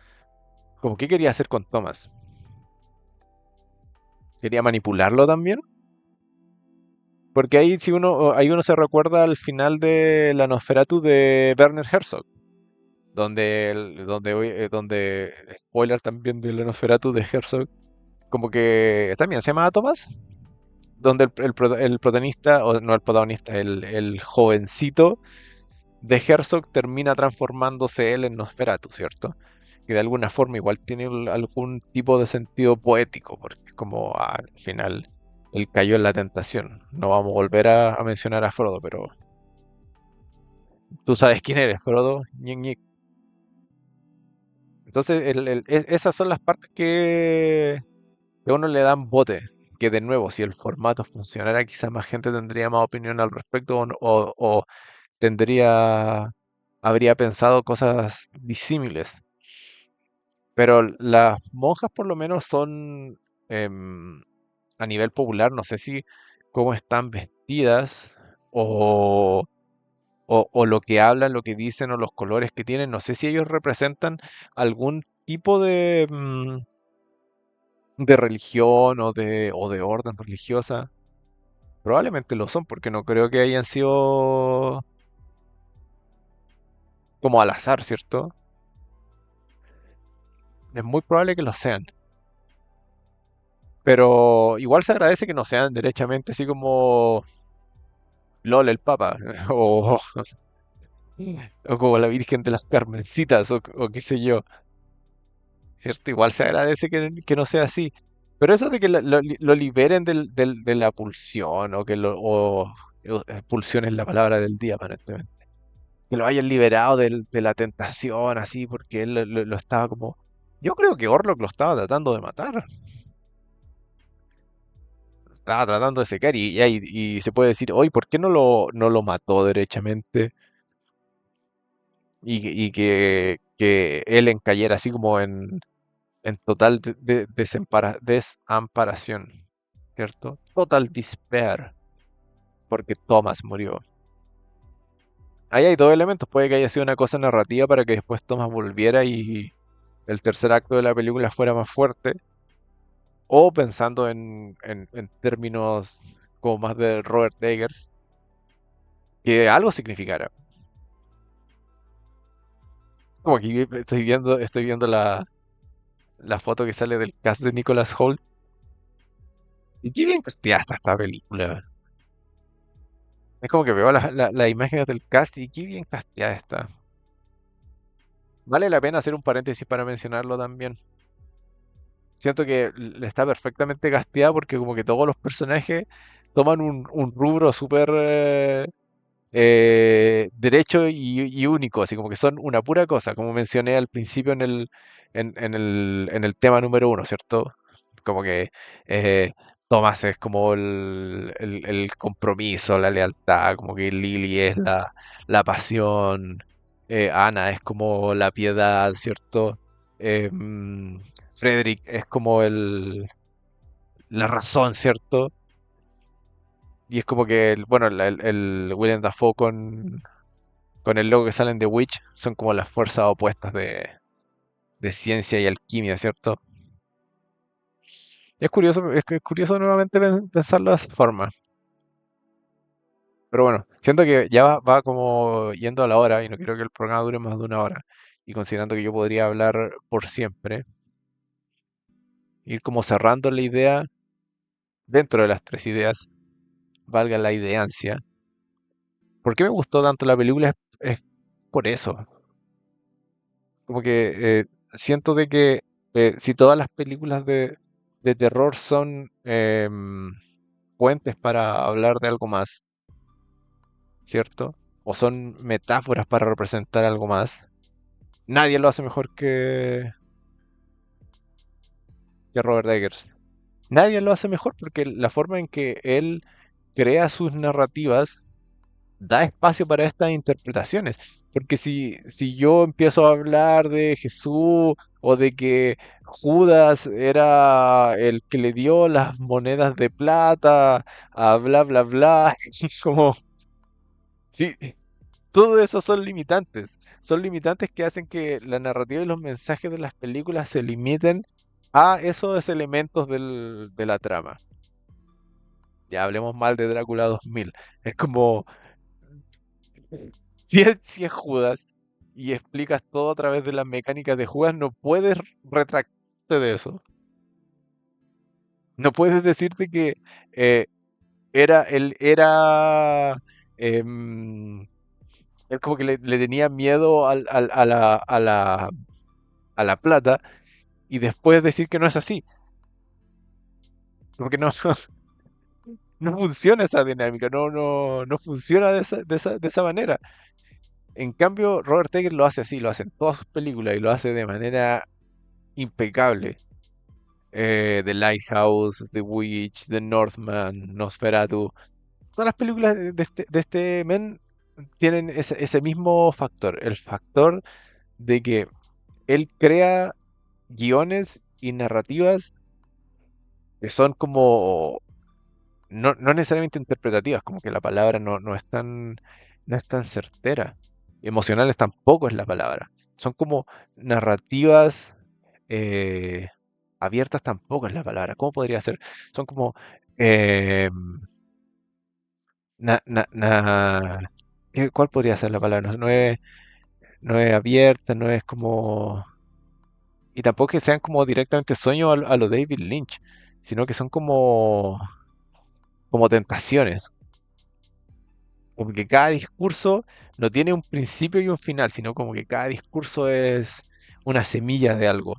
¿cómo qué quería hacer con Thomas? ¿Quería manipularlo también? Porque ahí si ahí uno se recuerda al final de la Nosferatu de Werner Herzog, donde spoiler también de la Nosferatu de Herzog, como que también se llamaba Thomas, donde el protagonista, o no el protagonista, el jovencito de Herzog termina transformándose él en Nosferatu, ¿cierto? Que de alguna forma igual tiene algún tipo de sentido poético, porque es como al final él cayó en la tentación. No vamos a volver a mencionar a Frodo, pero tú sabes quién eres, Frodo. Ñic, ñic. Entonces, esas son las partes que a uno le dan bote. Que de nuevo, si el formato funcionara, quizás más gente tendría más opinión al respecto o habría pensado cosas disímiles. Pero las monjas por lo menos son, em, a nivel popular, no sé si cómo están vestidas o, o lo que hablan, lo que dicen o los colores que tienen, no sé si ellos representan algún tipo de religión o de orden religiosa. Probablemente lo son, porque no creo que hayan sido como al azar, ¿cierto? Es muy probable que lo sean. Pero igual se agradece que no sean derechamente así como LOL el Papa o, o como la Virgen de las Carmencitas o qué sé yo, ¿cierto? Igual se agradece que no sea así. Pero eso de que lo liberen de la pulsión o pulsión es la palabra del día aparentemente. Que lo hayan liberado de la tentación así porque él lo estaba como... Yo creo que Orlok lo estaba tratando de matar. Estaba tratando de secar y se puede decir, hoy, ¿por qué no lo mató derechamente? Y que Ellen cayera así como en total desamparación, ¿cierto? Total despair, porque Thomas murió. Ahí hay dos elementos, puede que haya sido una cosa narrativa para que después Thomas volviera y el tercer acto de la película fuera más fuerte, o pensando en términos como más de Robert Eggers, que algo significara. Como aquí estoy viendo la foto que sale del cast de Nicholas Hoult. Y qué bien costeada está esta película. Es como que veo las imágenes del cast y qué bien casteada está. Vale la pena hacer un paréntesis para mencionarlo también. Siento que está perfectamente casteada porque como que todos los personajes toman un rubro súper derecho y único, así como que son una pura cosa, como mencioné al principio en el tema número uno, ¿cierto? Como que eh, Thomas es como el compromiso, la lealtad, como que Lily es la pasión, Ana es como la piedad, ¿cierto? Frederick es como la razón, ¿cierto? Y es como que, bueno, el William Dafoe con el logo que salen de Witch son como las fuerzas opuestas de ciencia y alquimia, ¿cierto? Y es curioso nuevamente pensarlo de esa forma. Pero bueno, siento que ya va como yendo a la hora y no quiero que el programa dure más de una hora. Y considerando que yo podría hablar por siempre, ir como cerrando la idea dentro de las tres ideas, valga la ideancia. ¿Por qué me gustó tanto la película? Es por eso. Como que siento de que si todas las películas de terror son puentes para hablar de algo más, ¿cierto? O son metáforas para representar algo más, nadie lo hace mejor que Robert Eggers. Nadie lo hace mejor porque la forma en que él crea sus narrativas da espacio para estas interpretaciones. Porque si yo empiezo a hablar de Jesús o de que Judas era el que le dio las monedas de plata, a bla, bla, bla, como, sí, todo eso son limitantes que hacen que la narrativa y los mensajes de las películas se limiten a esos elementos de la trama. Ya hablemos mal de Drácula 2000. Es como, si es Judas y explicas todo a través de las mecánicas de Judas, no puedes retractarte de eso. No puedes decirte que eh, él era, em, él como que le tenía miedo a la plata y después decir que no es así. Porque no, no funciona esa dinámica, no funciona de esa manera. En cambio, Robert Eggers lo hace así, lo hace en todas sus películas y lo hace de manera impecable. The Lighthouse, The Witch, The Northman, Nosferatu. Todas las películas de este men tienen ese mismo factor, el factor de que él crea guiones y narrativas que son como no necesariamente interpretativas, como que la palabra no es tan certera. Emocionales tampoco es la palabra. Son como narrativas eh, abiertas tampoco es la palabra. ¿Cómo podría ser? Son como eh, ¿cuál podría ser la palabra? No es abierta, no es como. Y tampoco que sean como directamente sueños a lo David Lynch, sino que son como tentaciones. Como que cada discurso no tiene un principio y un final, sino como que cada discurso es una semilla de algo.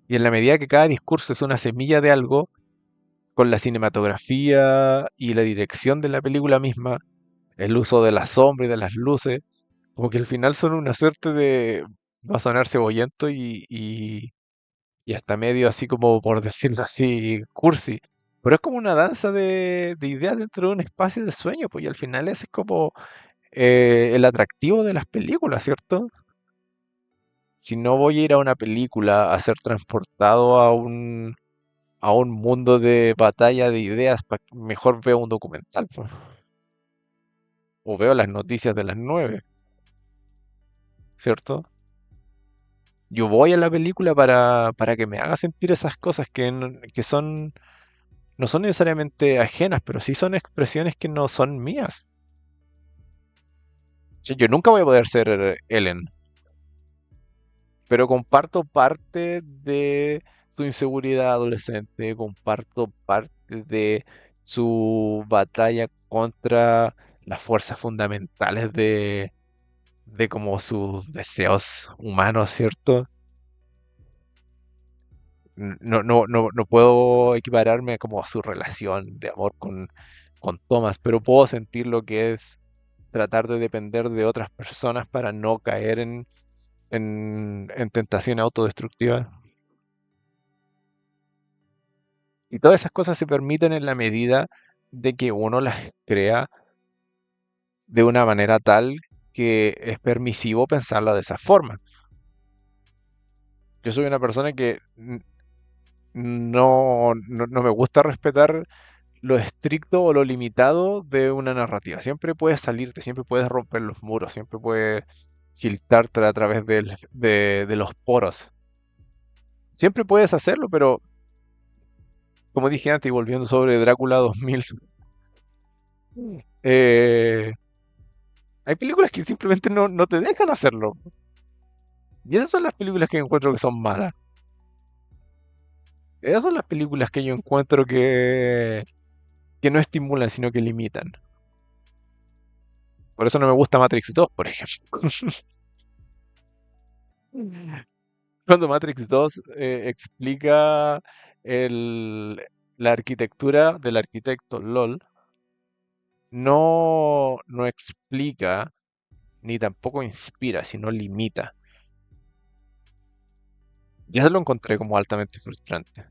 Y en la medida que cada discurso es una semilla de algo, con la cinematografía y la dirección de la película misma, el uso de la sombra y de las luces, como que al final son una suerte de, va a sonar cebollento y hasta medio así como por decirlo así, cursi. Pero es como una danza de ideas dentro de un espacio de sueño, pues y al final ese es como el atractivo de las películas, ¿cierto? Si no voy a ir a una película a ser transportado a un mundo de batalla de ideas, mejor veo un documental, pues, o veo las noticias de las 9, ¿cierto? Yo voy a la película para que me haga sentir esas cosas que no son necesariamente ajenas, pero sí son expresiones que no son mías. Yo nunca voy a poder ser Ellen, pero comparto parte de su inseguridad adolescente, comparto parte de su batalla contra las fuerzas fundamentales de como sus deseos humanos, ¿cierto? No puedo equipararme como a su relación de amor con Thomas, pero puedo sentir lo que es tratar de depender de otras personas para no caer en tentación autodestructiva. Y todas esas cosas se permiten en la medida de que uno las crea de una manera tal que es permisivo pensarla de esa forma. Yo soy una persona que no me gusta respetar lo estricto o lo limitado de una narrativa. Siempre puedes salirte, siempre puedes romper los muros, siempre puedes filtrarte a través de los poros. Siempre puedes hacerlo, pero como dije antes, y volviendo sobre Drácula 2000, eh, hay películas que simplemente no te dejan hacerlo. Y esas son las películas que encuentro que son malas. Esas son las películas que yo encuentro que no estimulan, sino que limitan. Por eso no me gusta Matrix 2, por ejemplo. Cuando Matrix 2 explica el- la arquitectura del arquitecto LOL, no explica ni tampoco inspira, sino limita. Y eso lo encontré como altamente frustrante.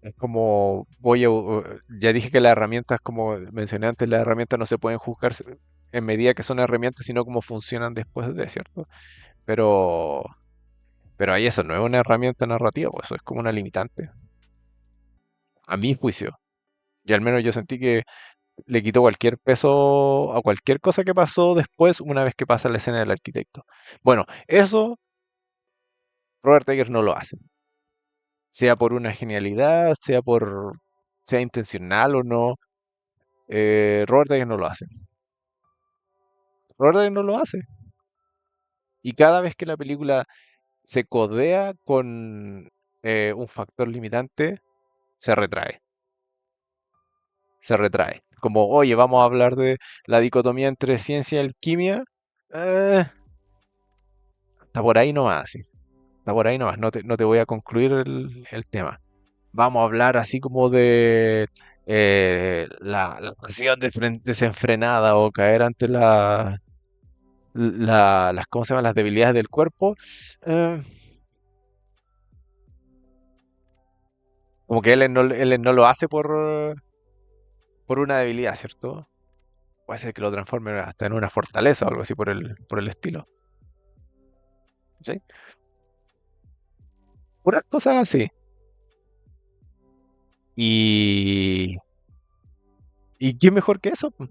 Es como ya dije que las herramientas, como mencioné antes, las herramientas no se pueden juzgar en medida que son herramientas, sino cómo funcionan después de, ¿cierto? Pero, pero ahí eso no es una herramienta narrativa, pues eso es como una limitante, a mi juicio. Y al menos yo sentí que le quitó cualquier peso a cualquier cosa que pasó después, una vez que pasa la escena del arquitecto. Bueno, eso Robert Eggers no lo hace. Sea por una genialidad, sea intencional o no, Robert Eggers no lo hace. Robert Eggers no lo hace. Y cada vez que la película se codea con un factor limitante, se retrae. Se retrae. Como, oye, vamos a hablar de la dicotomía entre ciencia y alquimia. eh, Está por ahí nomás, sí. Está por ahí nomás. No te voy a concluir el tema. Vamos a hablar así como de la pasión desenfrenada o caer ante ¿cómo se llaman? Las debilidades del cuerpo. eh, Como que él no lo hace por una debilidad, ¿cierto? Puede ser que lo transforme hasta en una fortaleza o algo así por el estilo. ¿Sí? Puras cosas así. Y, y qué mejor que eso, po.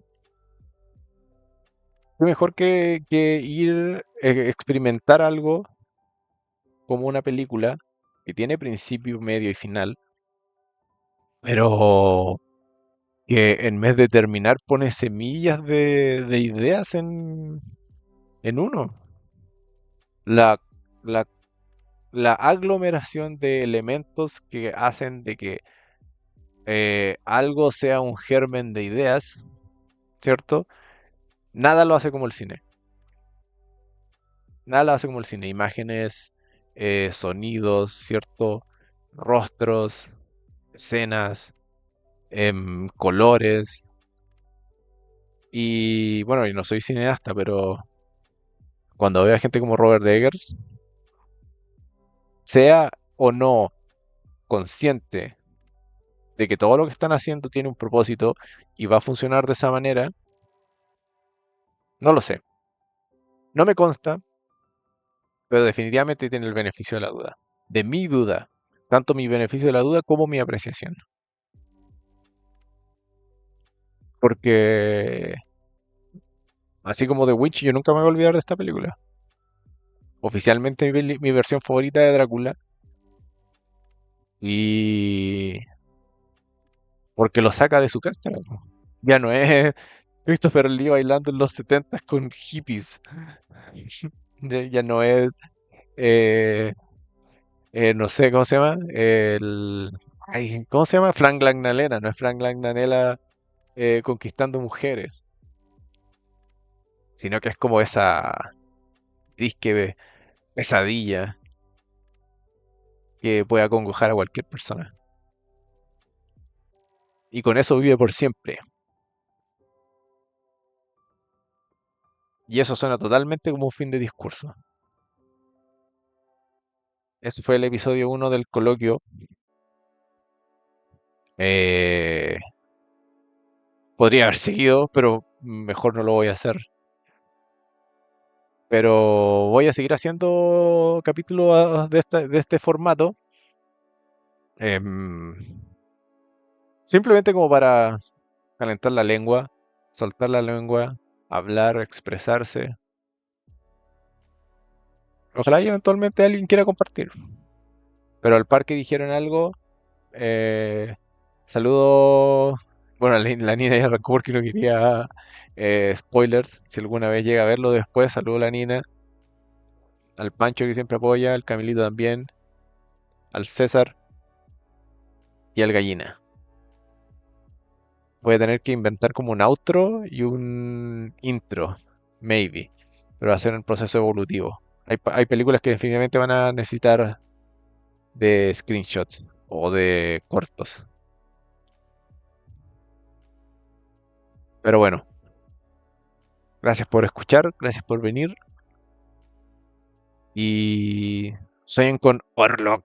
Qué mejor que ir experimentar algo como una película que tiene principio, medio y final, pero que en vez de terminar pone semillas de ideas en uno. La, la, la aglomeración de elementos que hacen de que algo sea un germen de ideas, ¿cierto? Nada lo hace como el cine. Nada lo hace como el cine. Imágenes, sonidos, ¿cierto? Rostros, escenas, colores. Y bueno, yo no soy cineasta, pero cuando veo a gente como Robert Eggers, sea o no consciente de que todo lo que están haciendo tiene un propósito y va a funcionar de esa manera, no lo sé. No me consta, pero definitivamente tiene el beneficio de la duda. De mi duda. Tanto mi beneficio de la duda como mi apreciación. Porque, así como The Witch, yo nunca me voy a olvidar de esta película. Oficialmente mi versión favorita de Drácula. Y porque lo saca de su cáscara, po. Ya no es Christopher Lee bailando en los 70 con hippies. Ya no es, eh, no sé cómo se llama. Ay, ¿cómo se llama? Frank Langanela. No es Frank Langanela conquistando mujeres, sino que es como esa disque pesadilla que puede acongojar a cualquier persona. Y con eso vive por siempre. Y eso suena totalmente como un fin de discurso. Ese fue el episodio 1 del coloquio. Eh, Podría haber seguido, pero mejor no lo voy a hacer. Pero voy a seguir haciendo capítulos de este formato. em, Simplemente como para calentar la lengua, soltar la lengua, hablar, expresarse. Ojalá y eventualmente alguien quiera compartir. Pero al par que dijeron algo, eh, saludo. Bueno, la Nina ya arrancó porque no quería spoilers. Si alguna vez llega a verlo después, saludo a la Nina, al Pancho que siempre apoya, al Camilito también, al César y al Gallina. Voy a tener que inventar como un outro y un intro, maybe, pero va a ser un proceso evolutivo. Hay películas que definitivamente van a necesitar de screenshots o de cortos. Pero bueno, gracias por escuchar, gracias por venir y sueñen con Orlok.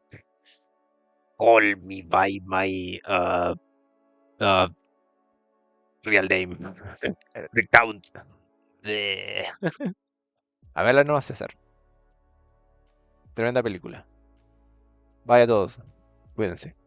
Call me by my uh, real name. Recount. Bleh. A verla no, César. Tremenda película. Vaya todos. Cuídense.